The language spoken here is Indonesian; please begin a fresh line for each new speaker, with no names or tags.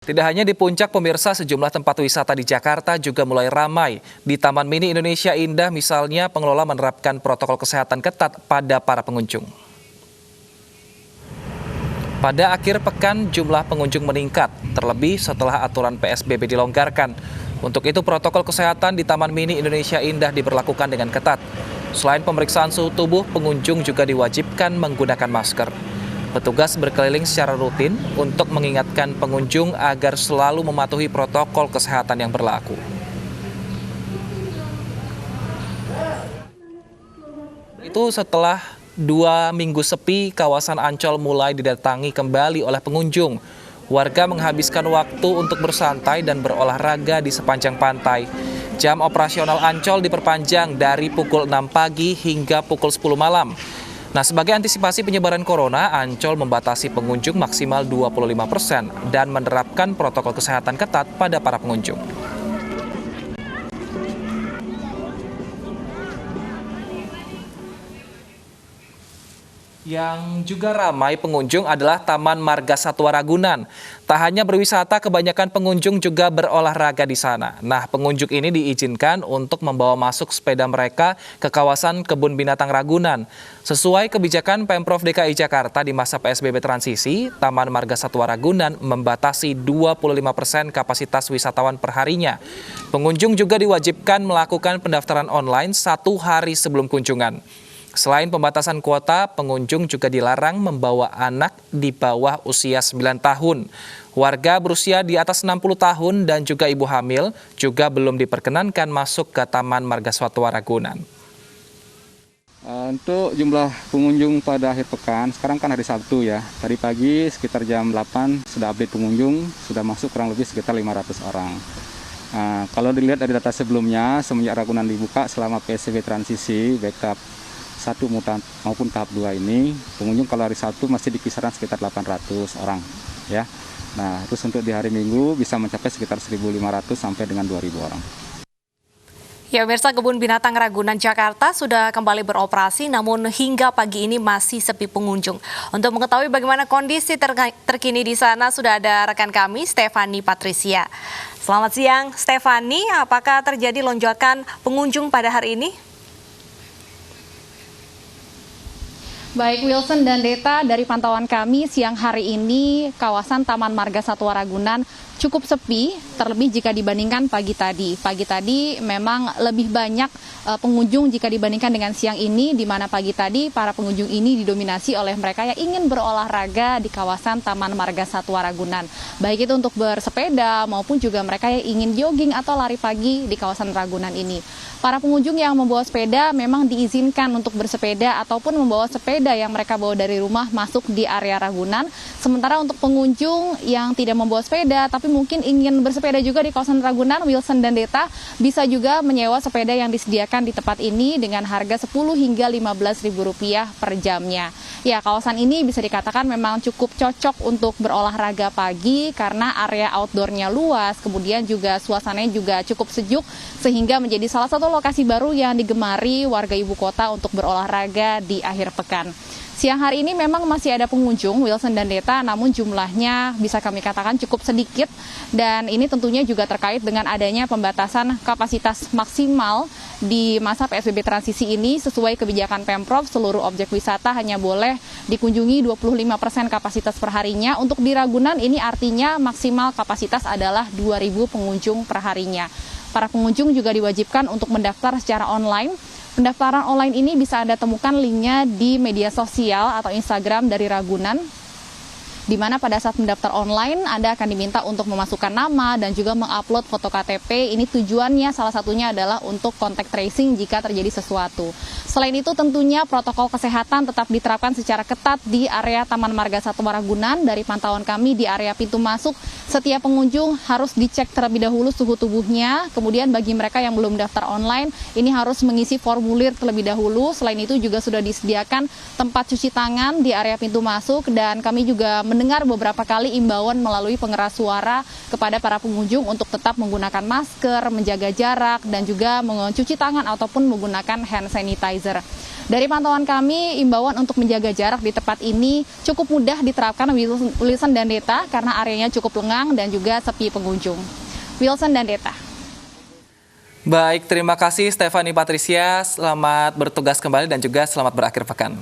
Tidak hanya di puncak, pemirsa, sejumlah tempat wisata di Jakarta juga mulai ramai. Di Taman Mini Indonesia Indah misalnya, pengelola menerapkan protokol kesehatan ketat pada para pengunjung. Pada akhir pekan, jumlah pengunjung meningkat, terlebih setelah aturan PSBB dilonggarkan. Untuk itu, protokol kesehatan di Taman Mini Indonesia Indah diberlakukan dengan ketat. Selain pemeriksaan suhu tubuh, pengunjung juga diwajibkan menggunakan masker. Petugas berkeliling secara rutin untuk mengingatkan pengunjung agar selalu mematuhi protokol kesehatan yang berlaku. Itu setelah 2 minggu sepi, kawasan Ancol mulai didatangi kembali oleh pengunjung. Warga menghabiskan waktu untuk bersantai dan berolahraga di sepanjang pantai. Jam operasional Ancol diperpanjang dari pukul 6 pagi hingga pukul 10 malam. Nah, sebagai antisipasi penyebaran corona, Ancol membatasi pengunjung maksimal 25% dan menerapkan protokol kesehatan ketat pada para pengunjung. Yang juga ramai pengunjung adalah Taman Marga Satwa Ragunan. Tak hanya berwisata, kebanyakan pengunjung juga berolahraga di sana. Nah, pengunjung ini diizinkan untuk membawa masuk sepeda mereka ke kawasan Kebun Binatang Ragunan. Sesuai kebijakan Pemprov DKI Jakarta di masa PSBB transisi, Taman Marga Satwa Ragunan membatasi 25% kapasitas wisatawan perharinya. Pengunjung juga diwajibkan melakukan pendaftaran online 1 hari sebelum kunjungan. Selain pembatasan kuota, pengunjung juga dilarang membawa anak di bawah usia 9 tahun. Warga berusia di atas 60 tahun dan juga ibu hamil juga belum diperkenankan masuk ke Taman Marga Satwa Ragunan.
Untuk jumlah pengunjung pada akhir pekan, sekarang kan hari Sabtu ya. Tadi pagi sekitar jam 8 sudah update pengunjung, sudah masuk kurang lebih sekitar 500 orang. Kalau dilihat dari data sebelumnya, semenjak Ragunan dibuka selama PSBB transisi, baik tahap 1 maupun tahap 2 ini, pengunjung kalau hari Sabtu masih di kisaran sekitar 800 orang ya. Nah, terus untuk di hari Minggu bisa mencapai sekitar 1.500 sampai dengan 2.000 orang.
Ya, pemirsa, Kebun Binatang Ragunan Jakarta sudah kembali beroperasi, namun hingga pagi ini masih sepi pengunjung. Untuk mengetahui bagaimana kondisi terkini di sana, sudah ada rekan kami, Stefani Patricia. Selamat siang, Stefani. Apakah terjadi lonjakan pengunjung pada hari ini?
Baik Wilson dan Deta, dari pantauan kami siang hari ini kawasan Taman Marga Satwa Ragunan cukup sepi, terlebih jika dibandingkan pagi tadi. Pagi tadi memang lebih banyak pengunjung jika dibandingkan dengan siang ini, di mana pagi tadi para pengunjung ini didominasi oleh mereka yang ingin berolahraga di kawasan Taman Marga Satwa Ragunan. Baik itu untuk bersepeda maupun juga mereka yang ingin jogging atau lari pagi di kawasan Ragunan ini. Para pengunjung yang membawa sepeda memang diizinkan untuk bersepeda ataupun membawa sepeda yang mereka bawa dari rumah masuk di area Ragunan. Sementara untuk pengunjung yang tidak membawa sepeda tapi mungkin ingin bersepeda juga di kawasan Ragunan, Wilson dan Deta bisa juga menyewa sepeda yang disediakan di tempat ini dengan harga Rp10 hingga Rp15.000 per jamnya. Ya, kawasan ini bisa dikatakan memang cukup cocok untuk berolahraga pagi karena area outdoornya luas, kemudian juga suasananya juga cukup sejuk sehingga menjadi salah satu lokasi baru yang digemari warga ibu kota untuk berolahraga di akhir pekan. Siang hari ini memang masih ada pengunjung, Wilson dan Deta, namun jumlahnya bisa kami katakan cukup sedikit. Dan ini tentunya juga terkait dengan adanya pembatasan kapasitas maksimal di masa PSBB transisi ini. Sesuai kebijakan Pemprov, seluruh objek wisata hanya boleh dikunjungi 25% kapasitas perharinya. Untuk di Ragunan ini artinya maksimal kapasitas adalah 2.000 pengunjung perharinya. Para pengunjung juga diwajibkan untuk mendaftar secara online. Pendaftaran online ini bisa Anda temukan linknya di media sosial atau Instagram dari Ragunan, di mana pada saat mendaftar online Anda akan diminta untuk memasukkan nama dan juga mengupload foto KTP. Ini tujuannya salah satunya adalah untuk contact tracing jika terjadi sesuatu. Selain itu tentunya protokol kesehatan tetap diterapkan secara ketat di area Taman Marga Satwa Ragunan. Dari pantauan kami di area pintu masuk, setiap pengunjung harus dicek terlebih dahulu suhu tubuhnya. Kemudian bagi mereka yang belum daftar online, ini harus mengisi formulir terlebih dahulu. Selain itu juga sudah disediakan tempat cuci tangan di area pintu masuk, dan kami juga mendengar beberapa kali imbauan melalui pengeras suara kepada para pengunjung untuk tetap menggunakan masker, menjaga jarak, dan juga mencuci tangan ataupun menggunakan hand sanitizer. Dari pantauan kami, imbauan untuk menjaga jarak di tempat ini cukup mudah diterapkan Wilson dan Deta karena areanya cukup lengang dan juga sepi pengunjung. Wilson dan Deta.
Baik, terima kasih Stefani Patricia. Selamat bertugas kembali dan juga selamat berakhir pekan.